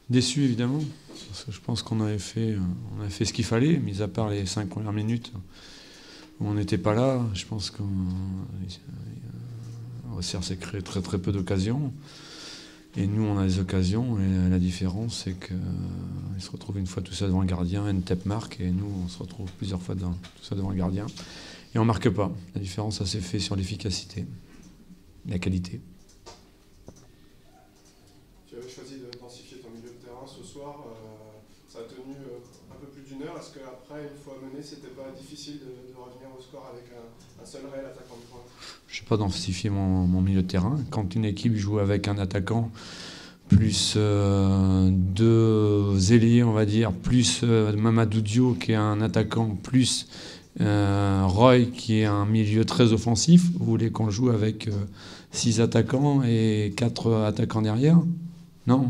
Déçu évidemment, parce que je pense qu'on avait fait ce qu'il fallait, mis à part les 5 premières minutes où on n'était pas là. Je pense qu'Auxerre s'est créé très très peu d'occasions. Et nous, on a des occasions, et la différence, c'est qu'ils se retrouvent une fois tout ça devant le gardien, Ntep marque, et nous, on se retrouve plusieurs fois tout ça devant le gardien. Et on ne marque pas. La différence, ça s'est fait sur l'efficacité, la qualité. Tu avais choisi de densifier ton milieu de terrain ce soir. Ça a tenu un peu plus d'1 heure. Est-ce qu'après, une fois mené, c'était pas difficile de revenir au score avec un seul réel attaquant de pointe? Je n'ai pas densifié mon milieu de terrain. Quand une équipe joue avec un attaquant, plus deux ailiers, on va dire, plus Mamadou Dio qui est un attaquant, plus Roy qui est un milieu très offensif, vous voulez qu'on joue avec 6 attaquants et 4 attaquants derrière? Non.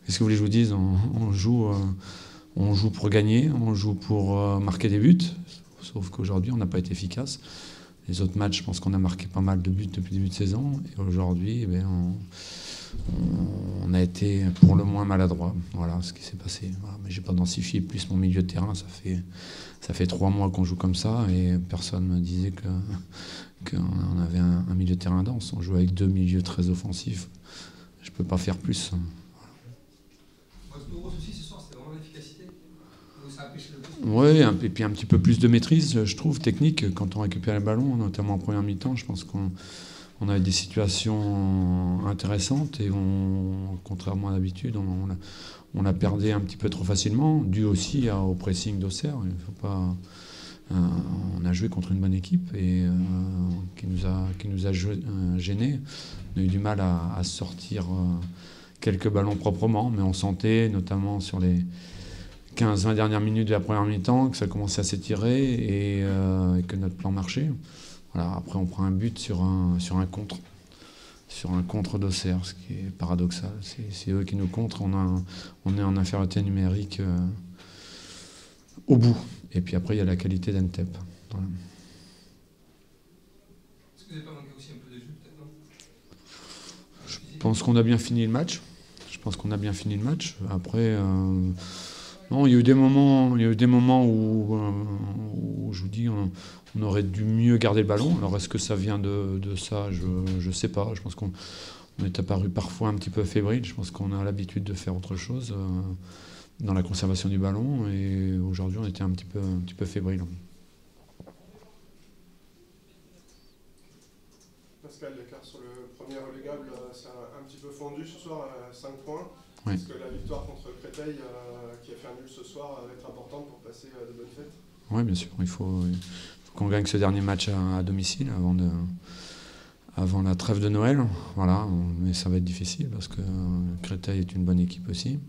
Qu'est-ce que vous voulez que je vous dise? On joue pour gagner, on joue pour marquer des buts, sauf qu'aujourd'hui on n'a pas été efficace. Les autres matchs, je pense qu'on a marqué pas mal de buts depuis le début de saison. Et aujourd'hui, on a été pour le moins maladroit. Voilà ce qui s'est passé. Voilà. Mais j'ai pas densifié plus mon milieu de terrain. Ça fait 3 mois qu'on joue comme ça et personne ne me disait qu'on avait un milieu de terrain dense. On joue avec 2 milieux très offensifs. Je peux pas faire plus. Votre plus gros souci ce soir, c'était vraiment l'efficacité? Ça a pêché le plus? Oui, et puis un petit peu plus de maîtrise, je trouve, technique, quand on récupère les ballons, notamment en première mi-temps. Je pense qu'on a des situations intéressantes et contrairement à d'habitude, on a perdu un petit peu trop facilement, dû aussi au pressing d'Auxerre. Il faut pas, on a joué contre une bonne équipe et qui nous a gênés. On a eu du mal à sortir quelques ballons proprement, mais on sentait, notamment sur les 15-20 dernières minutes de la première mi-temps, que ça commençait à s'étirer et que notre plan marchait. Voilà, après, on prend un but sur un contre d'Auxerre, ce qui est paradoxal. C'est eux qui nous contrent. On est en infériorité numérique au bout. Et puis après, il y a la qualité d'Ntep. Voilà. Est-ce que vous n'avez pas manqué aussi un peu de jus, peut-être, non? Je pense qu'on a bien fini le match. Après, non, il y a eu des moments où je vous dis, on aurait dû mieux garder le ballon. Alors, est-ce que ça vient de ça? Je ne sais pas. Je pense qu'on est apparu parfois un petit peu fébrile. Je pense qu'on a l'habitude de faire autre chose dans la conservation du ballon. Et aujourd'hui, on était un petit peu fébrile. Pascal, l'écart sur le premier relégable, ça a un petit peu fondu ce soir, 5 points. Oui. Est-ce que la victoire contre Créteil, qui a fait un nul ce soir, va être importante pour passer de bonnes fêtes? Oui, bien sûr. Il faut qu'on gagne ce dernier match à domicile avant la trêve de Noël. Voilà. Mais ça va être difficile parce que Créteil est une bonne équipe aussi.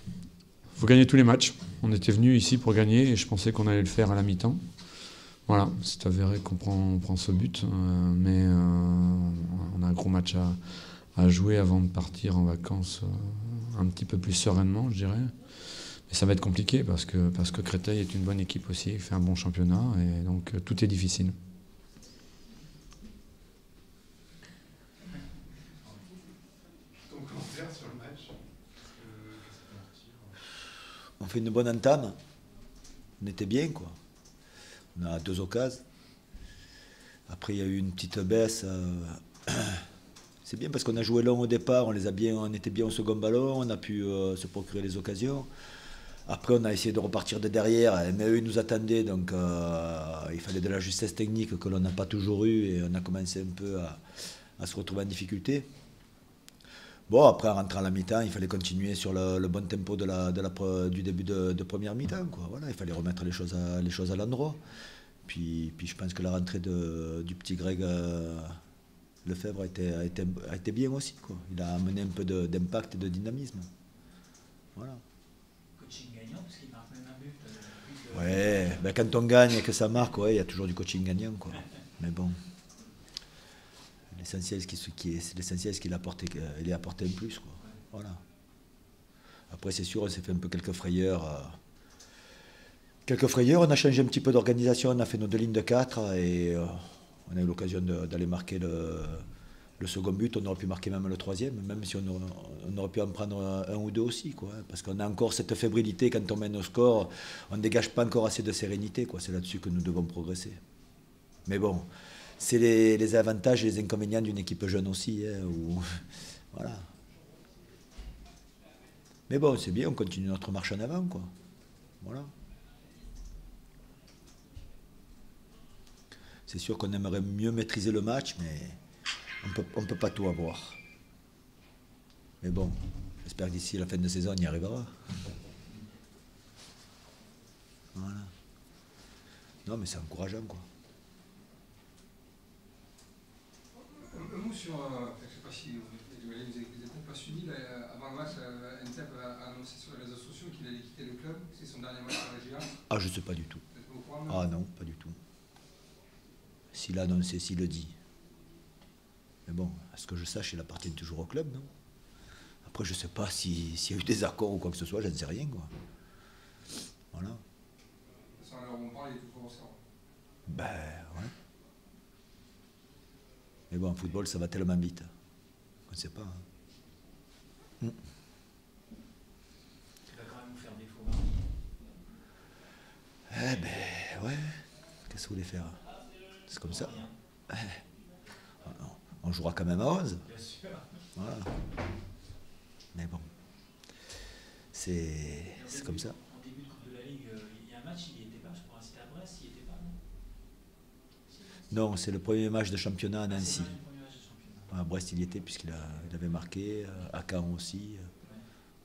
Il faut gagner tous les matchs. On était venu ici pour gagner et je pensais qu'on allait le faire à la mi-temps. Voilà, c'est avéré qu'on prend ce but, mais on a un gros match à jouer avant de partir en vacances un petit peu plus sereinement, je dirais. Mais ça va être compliqué parce que Créteil est une bonne équipe aussi, il fait un bon championnat et donc tout est difficile. Ton commentaire sur le match? On fait une bonne entame. On était bien, quoi. On a 2 occasions. Après, il y a eu une petite baisse. C'est bien parce qu'on a joué long au départ, on était bien au second ballon, on a pu se procurer les occasions. Après, on a essayé de repartir de derrière, mais eux, ils nous attendaient, donc il fallait de la justesse technique que l'on n'a pas toujours eu et on a commencé un peu à se retrouver en difficulté. Bon, après, en rentrant à la mi-temps, il fallait continuer sur le bon tempo du début de première mi-temps, quoi. Voilà, il fallait remettre les choses à l'endroit. Puis je pense que la rentrée du petit Greg Lefebvre a été bien aussi, quoi. Il a amené un peu d'impact et de dynamisme. Voilà. Coaching gagnant, parce qu'il marque même un but. Ouais, ben quand on gagne et que ça marque, ouais, il y a toujours du coaching gagnant, quoi. Mais bon. L'essentiel, c'est qu'il a apporté un plus, quoi. Voilà. Après, c'est sûr, on s'est fait un peu quelques frayeurs. On a changé un petit peu d'organisation, on a fait nos 2 lignes de 4 et on a eu l'occasion d'aller marquer Le second but, on aurait pu marquer même le troisième, même si on aurait pu en prendre un ou deux aussi, quoi. Parce qu'on a encore cette fébrilité quand on mène au score, on ne dégage pas encore assez de sérénité, quoi. C'est là-dessus que nous devons progresser. Mais bon, c'est les avantages et les inconvénients d'une équipe jeune aussi, hein, voilà. Mais bon, c'est bien, on continue notre marche en avant, quoi. Voilà. C'est sûr qu'on aimerait mieux maîtriser le match, mais on peut pas tout avoir. Mais bon, j'espère que d'ici la fin de saison, on y arrivera. Voilà. Non, mais c'est encourageant, quoi. Un mot sur, je ne sais pas si vous n'avez peut-être pas suivi, avant le match, Ntep a annoncé sur les réseaux sociaux qu'il allait quitter le club. C'est son dernier match sur la Géant. Ah, je sais pas du tout. Vous êtes au courant, Ah non, pas du tout. S'il a annoncé, s'il le dit. Mais bon, à ce que je sache, il appartient toujours au club, non? Après, je sais pas s'il y a eu des accords ou quoi que ce soit, je ne sais rien, quoi. Voilà. De toute façon, à l'heure où on parle, il est toujours au cerveau. Ben, ouais. Mais bon, en football, ça va tellement vite. On ne sait pas. Hein. Il va quand même vous faire défaut mardi. Eh ben, ouais. Qu'est-ce que vous voulez faire? C'est comme ça. On jouera quand même à 11. Bien sûr. Voilà. Mais bon. C'est comme ça. En début de Coupe de la Ligue, il y a un match, il n'y était pas, je crois, c'était à Brest, il n'y était pas, non? Non, c'est le premier match de championnat à Nancy. C'est le premier match de championnat. À Brest, il y était puisqu'il avait marqué. À Caen aussi.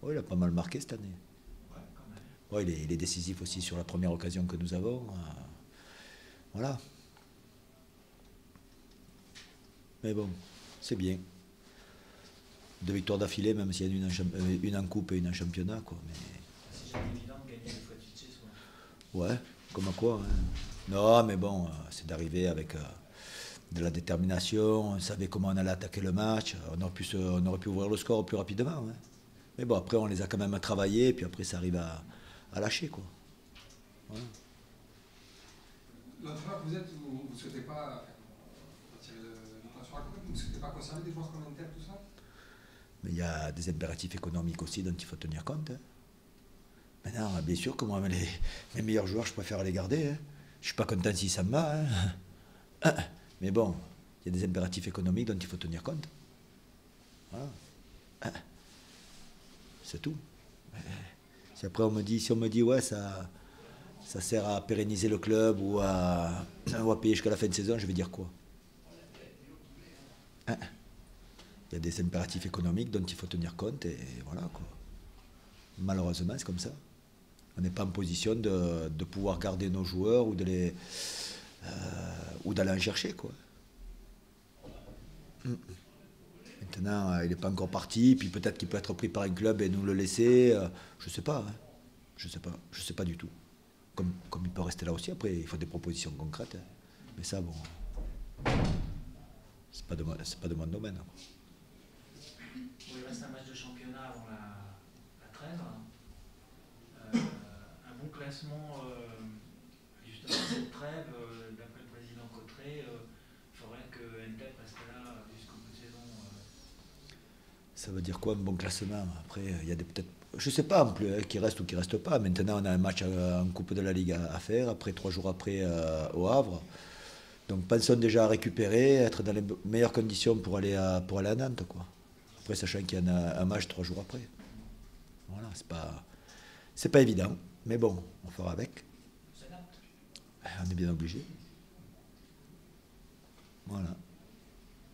Ouais, il a pas mal marqué cette année. Ouais, quand même. Ouais, il est décisif aussi sur la première occasion que nous avons. Voilà. Mais bon, c'est bien. 2 victoires d'affilée, même s'il y en a une en coupe et une en championnat, quoi. Mais... C'est jamais évident de gagner 2 fois de suite chez soi. ouais, comme à quoi. Hein. Non, mais bon, c'est d'arriver avec de la détermination. On savait comment on allait attaquer le match. On aurait pu ouvrir le score plus rapidement. Hein. Mais bon, après, on les a quand même travaillés, et puis après, ça arrive à lâcher, quoi. Voilà. L'entraîneur que vous êtes, vous ne souhaitez pas, vous ne souhaitez pas conserver des joueurs comme Ntep, tout ça? Mais il y a des impératifs économiques aussi dont il faut tenir compte. Hein. Maintenant, bien sûr que moi, mes meilleurs joueurs, je préfère les garder. Hein. Je ne suis pas content s'ils s'en vont. Hein. Mais bon, il y a des impératifs économiques dont il faut tenir compte. Voilà. C'est tout. Si après si on me dit ouais, ça sert à pérenniser le club ou à payer jusqu'à la fin de saison, je vais dire quoi? Il y a des impératifs économiques dont il faut tenir compte et voilà, quoi. Malheureusement, c'est comme ça. On n'est pas en position de pouvoir garder nos joueurs ou d'aller en chercher, quoi. Maintenant, il n'est pas encore parti, puis peut-être qu'il peut être pris par un club et nous le laisser. Je sais pas. Hein. Je sais pas du tout. Comme il peut rester là aussi, après, il faut des propositions concrètes. Hein. Mais ça, bon, c'est pas de mon domaine. Quoi. Il reste un match de championnat avant la trêve. Un bon classement, justement, cette trêve, d'après le président Cotteret, il faudrait que Ntep reste là jusqu'au bout de saison. Ça veut dire quoi un bon classement? Après, il y a peut-être, je sais pas en plus, qui reste ou qui reste pas. Maintenant, on a un match en Coupe de la Ligue à faire, après 3 jours après au Havre. Donc pensons déjà à récupérer, être dans les meilleures conditions pour aller à Nantes, quoi. Après, sachant qu'il y en a un match 3 jours après. Voilà, c'est pas évident, mais bon, on fera avec. On s'adapte. On est bien obligé. Voilà.